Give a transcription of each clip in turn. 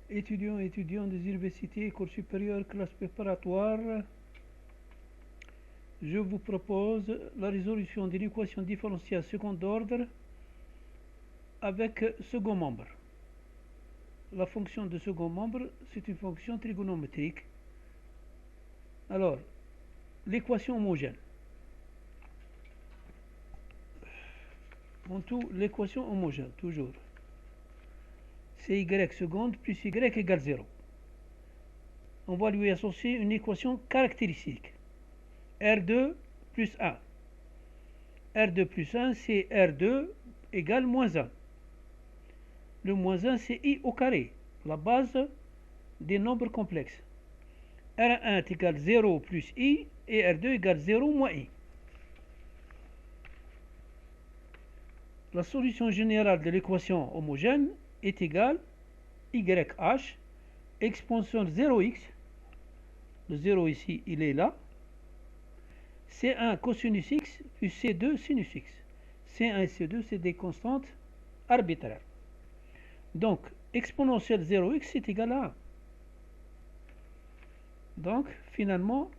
Étudiants des universités, écoles supérieures, classes préparatoires, je vous propose la résolution d'une équation différentielle second ordre avec second membre. La fonction de second membre, c'est une fonction trigonométrique. Alors, l'équation homogène. En tout, l'équation homogène, toujours. C'est y seconde plus y égale 0. On va lui associer une équation caractéristique. R2 plus 1. R2 plus 1, c'est R2 égale moins 1. Le moins 1, c'est I au carré, la base des nombres complexes. R1 est égal 0 plus I et R2 égale 0 moins I. La solution générale de l'équation homogène est égale YH expansion de 0x. Le 0 ici, il est là. C1 cosinus x plus C2 sinus x. C1 et C2, c'est des constantes arbitraires. Donc, exponentielle 0x est égal à 1. Donc, finalement,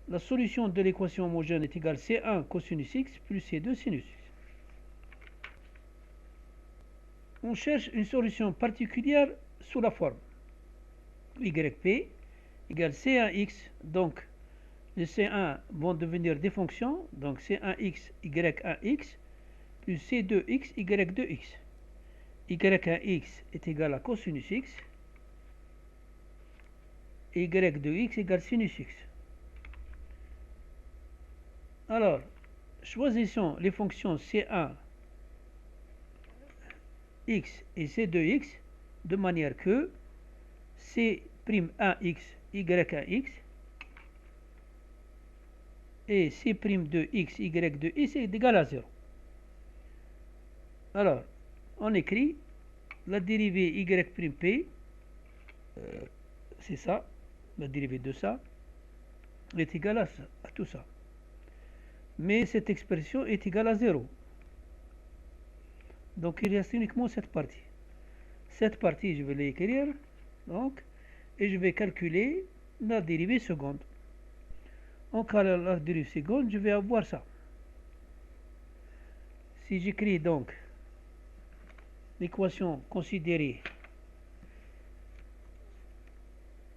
la solution de l'équation homogène est égale C1 cosinus x plus C2 sinus x. On cherche une solution particulière sous la forme YP égale C1x. Donc, les C1 vont devenir des fonctions. Donc, C1x, Y1x plus C2x, Y2x. Y1x est égal à cosinus x. Et Y2x égale sinus x. Alors, choisissons les fonctions C1 x et C2x de manière que C'1x, Y1x et C'2x, Y2x est égal à 0. Alors, on écrit la dérivée Y', c'est ça, la dérivée de ça, est égale à tout ça. Mais cette expression est égale à 0. Donc il reste uniquement cette partie. Cette partie, je vais l'écrire, donc, et je vais calculer la dérivée seconde. En calculant la dérivée seconde, je vais avoir ça. Si j'écris donc l'équation considérée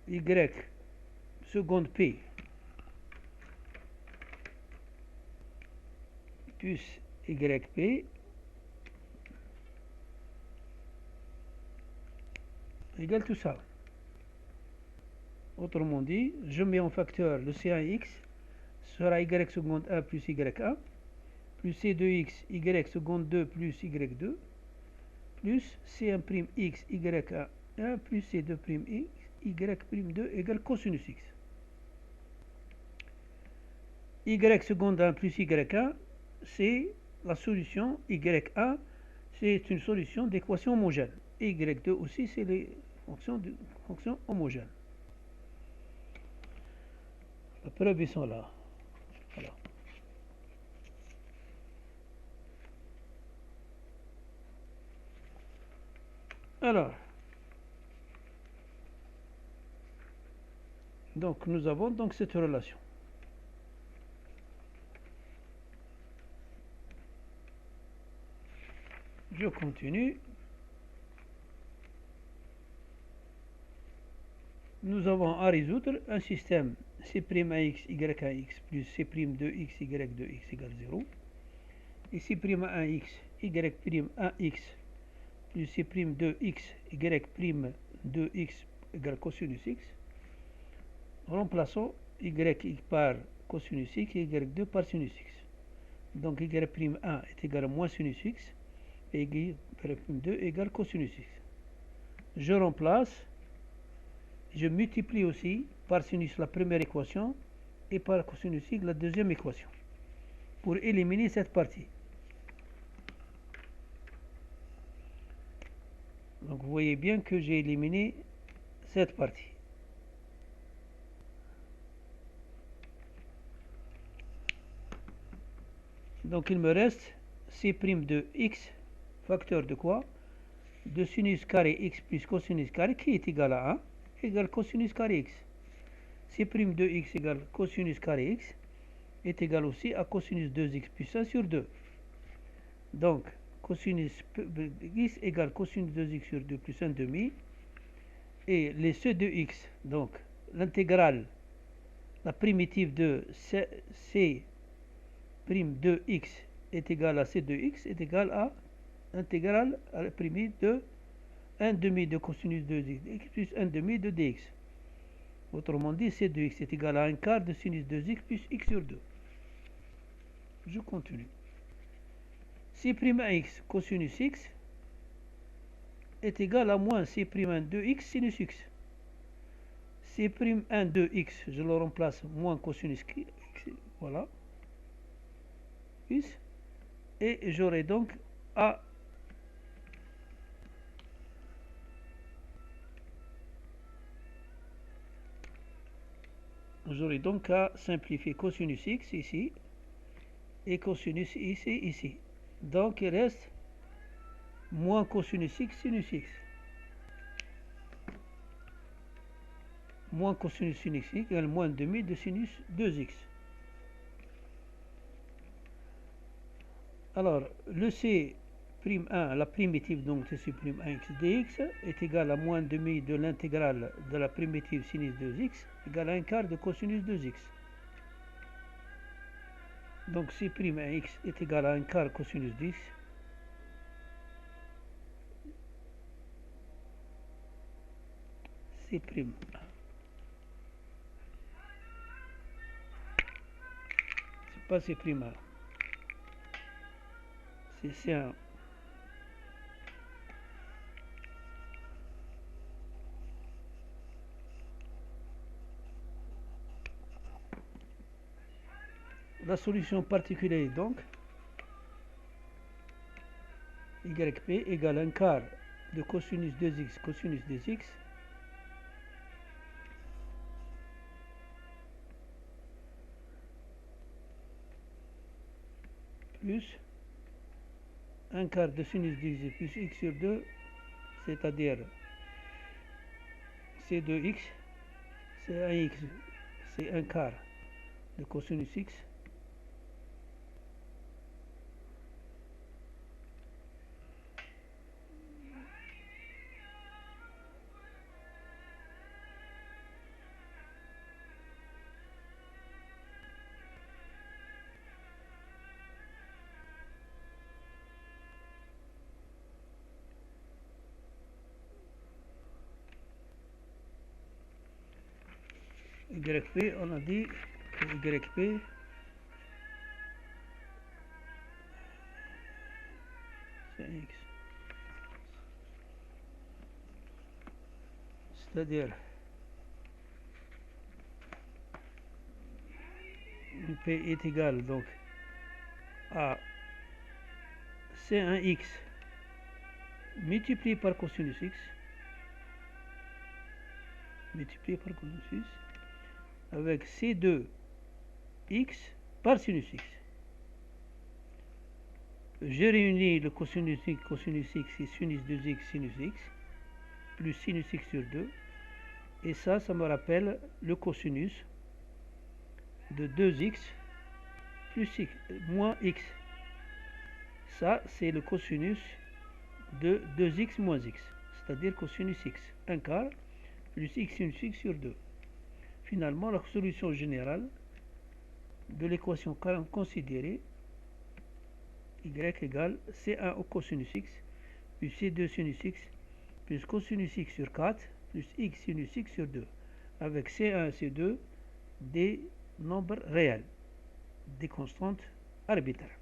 y seconde p plus yp égale tout ça. Autrement dit, je mets en facteur le C1x sera y seconde 1 plus y1 plus C2x y seconde 2 plus y2 plus C1'x y1 plus C2'x y'2 égale cosinus x. Y seconde 1 plus y1, c'est la solution y1, c'est une solution d'équation homogène. Y2 aussi, c'est les fonctions homogènes. La preuve, ils sont là. Voilà. Alors, donc nous avons donc cette relation. Je continue. Nous avons à résoudre un système C'1x, y1x plus C'2x, y2x égale 0. Et C'1x, y'1x plus C'2x, y'2x égale cosinus x. Remplaçons y par cosinus x et y2 par sinus x. Donc y'1 est égal à moins sinus x et y'2 égale cosinus x. Je remplace, je multiplie aussi par sinus la première équation et par cosinus x la deuxième équation pour éliminer cette partie. Donc vous voyez bien que j'ai éliminé cette partie. Donc il me reste C' de x, facteur de quoi? de sinus carré x plus cosinus carré qui est égal à 1 égale cosinus carré x. C' de x égale cosinus carré x est égal aussi à cosinus 2x plus 1 sur 2. Donc, cosinus x égale cosinus 2x sur 2 plus 1 demi. Et les C de x, donc l'intégrale, la primitive de C' de x est égale à C de x est égale à l'intégrale à la primitive de 1 demi de cosinus 2x plus 1 demi de dx. Autrement dit, C de x est égal à 1 quart de sinus 2x plus x sur 2. Je continue. C'1x cosinus x est égal à moins C'1 de x sinus x. C'1 de x, je le remplace moins cosinus x, voilà. Et j'aurai donc A. J'aurai donc à simplifier cosinus x ici et cosinus ici. Donc il reste moins cosinus x sinus x. Moins cosinus sinus x égale moins demi de sinus 2x. Alors, le C'1, la primitive donc de C'1x dx est égal à moins demi de l'intégrale de la primitive sinus 2x égale à 1 quart de cosinus 2x. Donc C'1x est égal à 1 quart cosinus 10. C'1. C'est pas C'1. C'est C1. La solution particulière donc yp égale 1 quart de cosinus 2x cosinus 2x plus 1 quart de sinus 2x plus x sur 2, c'est-à-dire c de x, c'est 1x, c'est 1 quart de cosinus x YP, on a dit que YP c'est X. C'est-à-dire P est égal donc à C1X multiplié par cosinus X multiplié par cosinus X avec C2X par sinus X. Je réunis le cosinus X et sinus 2X sinus X plus sinus X sur 2 et ça me rappelle le cosinus de 2x plus x moins x. Ça c'est le cosinus de 2x moins x, c'est-à-dire cosinus x 1 quart plus x sinus x sur 2. Finalement, la solution générale de l'équation considérée y égale C1 au cosinus x plus C2 sinus x plus cosinus x sur 4 plus x sinus x sur 2 avec C1 et C2 des nombres réels, des constantes arbitraires.